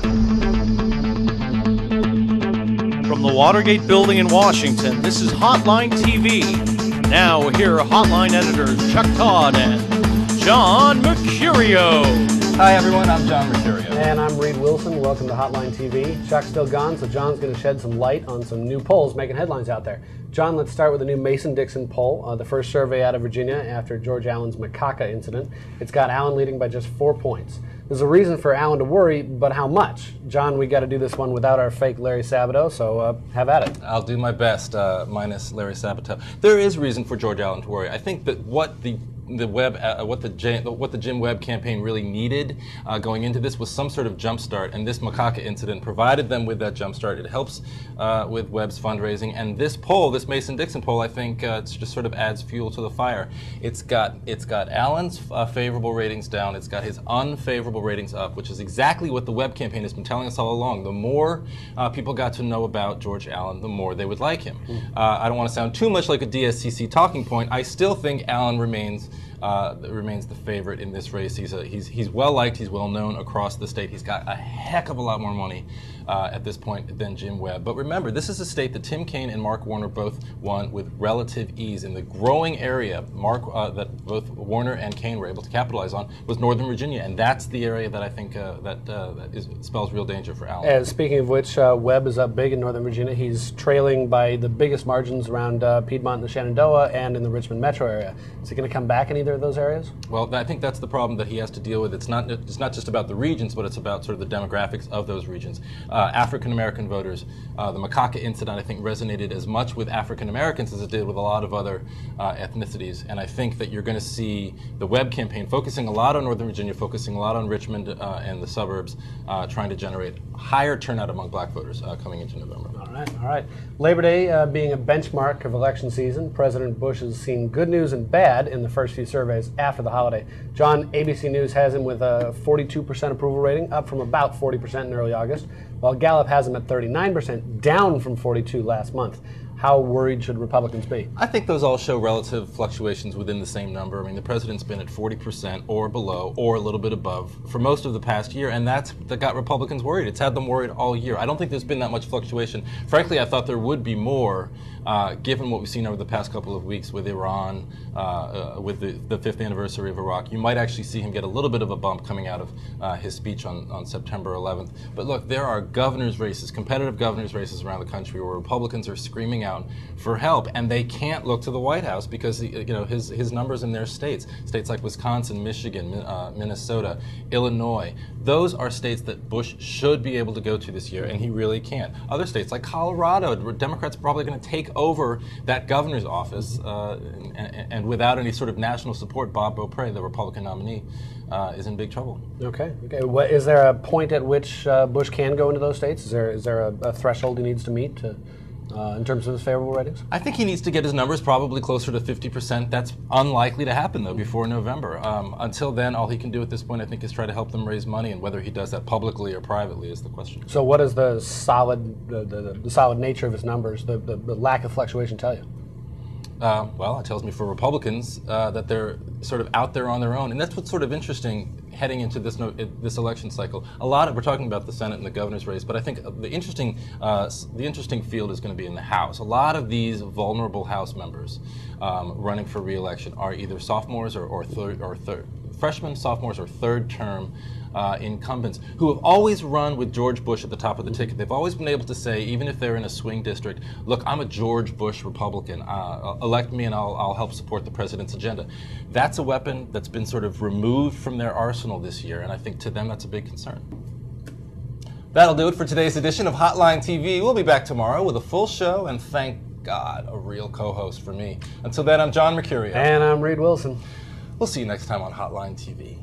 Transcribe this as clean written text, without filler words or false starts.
From the Watergate Building in Washington, this is Hotline TV. Now here are Hotline editors Chuck Todd and John Mercurio. Hi everyone, I'm John Mercurio. And I'm Reid Wilson. Welcome to Hotline TV. Chuck's still gone, so John's going to shed some light on some new polls making headlines out there. John, let's start with the new Mason-Dixon poll, the first survey out of Virginia after George Allen's Macaca incident. It's got Allen leading by just 4 points. There's a reason for Allen to worry, but how much? John, we got to do this one without our fake Larry Sabato, so have at it. I'll do my best, minus Larry Sabato. There is reason for George Allen to worry. I think that what the Jim Webb campaign really needed going into this was some sort of jumpstart, and this Macaca incident provided them with that jumpstart. It helps with Webb's fundraising, and this poll, this Mason-Dixon poll, I think it's just sort of adds fuel to the fire. It's got Allen's favorable ratings down. It's got his unfavorable ratings up, which is exactly what the Webb campaign has been telling us all along. The more people got to know about George Allen, the more they would like him. I don't want to sound too much like a DSCC talking point. I still think Allen remains the favorite in this race. He's well liked, he's well known across the state. He's got a heck of a lot more money at this point than Jim Webb. But remember, this is a state that Tim Kaine and Mark Warner both won with relative ease. In the growing area that both Warner and Kaine were able to capitalize on was Northern Virginia, and that's the area that I think spells real danger for Allen. Speaking of which, Webb is up big in Northern Virginia. He's trailing by the biggest margins around Piedmont and the Shenandoah and in the Richmond metro area. Is he going to come back in either of those areas? Well, I think that's the problem that he has to deal with. It's not just about the regions, but it's about sort of the demographics of those regions. African-American voters, the Macaca incident, I think, resonated as much with African-Americans as it did with a lot of other ethnicities. And I think that you're going to see the Webb campaign focusing a lot on Northern Virginia, focusing a lot on Richmond and the suburbs, trying to generate higher turnout among black voters coming into November. All right. Labor Day being a benchmark of election season, President Bush has seen good news and bad in the first few surveys after the holiday. John, ABC News has him with a 42% approval rating, up from about 40% in early August, while Gallup has him at 39%, down from 42% last month. How worried should Republicans be? I think those all show relative fluctuations within the same number. I mean, the president's been at 40% or below or a little bit above for most of the past year, and that got Republicans worried. It's had them worried all year. I don't think there's been that much fluctuation. Frankly, I thought there would be more, given what we've seen over the past couple of weeks with Iran, with the 5th anniversary of Iraq. You might actually see him get a little bit of a bump coming out of his speech on September 11th. But look, there are governor's races, competitive governor's races around the country where Republicans are screaming out for help, and they can't look to the White House because his numbers in their states like Wisconsin, Michigan, Minnesota, Illinois, those are states that Bush should be able to go to this year, and he really can't. Other states like Colorado, Democrats are probably going to take over that governor's office, and without any sort of national support, Bob Beaupre, the Republican nominee, is in big trouble. Okay. Is there a point at which Bush can go into those states? Is there a threshold he needs to meet in terms of his favorable ratings? I think he needs to get his numbers probably closer to 50%. That's unlikely to happen, though, before November. Until then, all he can do at this point, I think, is try to help them raise money, and whether he does that publicly or privately is the question. So what does the solid nature of his numbers, the lack of fluctuation, tell you? Well, it tells me for Republicans that they're sort of out there on their own, and that's what's sort of interesting heading into this election cycle. We're talking about the Senate and the governor's race, but I think the interesting field is going to be in the House. A lot of these vulnerable House members running for re-election are either sophomores or freshmen, sophomores, or third-term incumbents who have always run with George Bush at the top of the ticket. They've always been able to say, even if they're in a swing district, look, I'm a George Bush Republican. Elect me and I'll help support the president's agenda. That's a weapon that's been sort of removed from their arsenal this year, and I think to them that's a big concern. That'll do it for today's edition of Hotline TV. We'll be back tomorrow with a full show, and thank God, a real co-host for me. Until then, I'm John Mercurio. And I'm Reid Wilson. We'll see you next time on Hotline TV.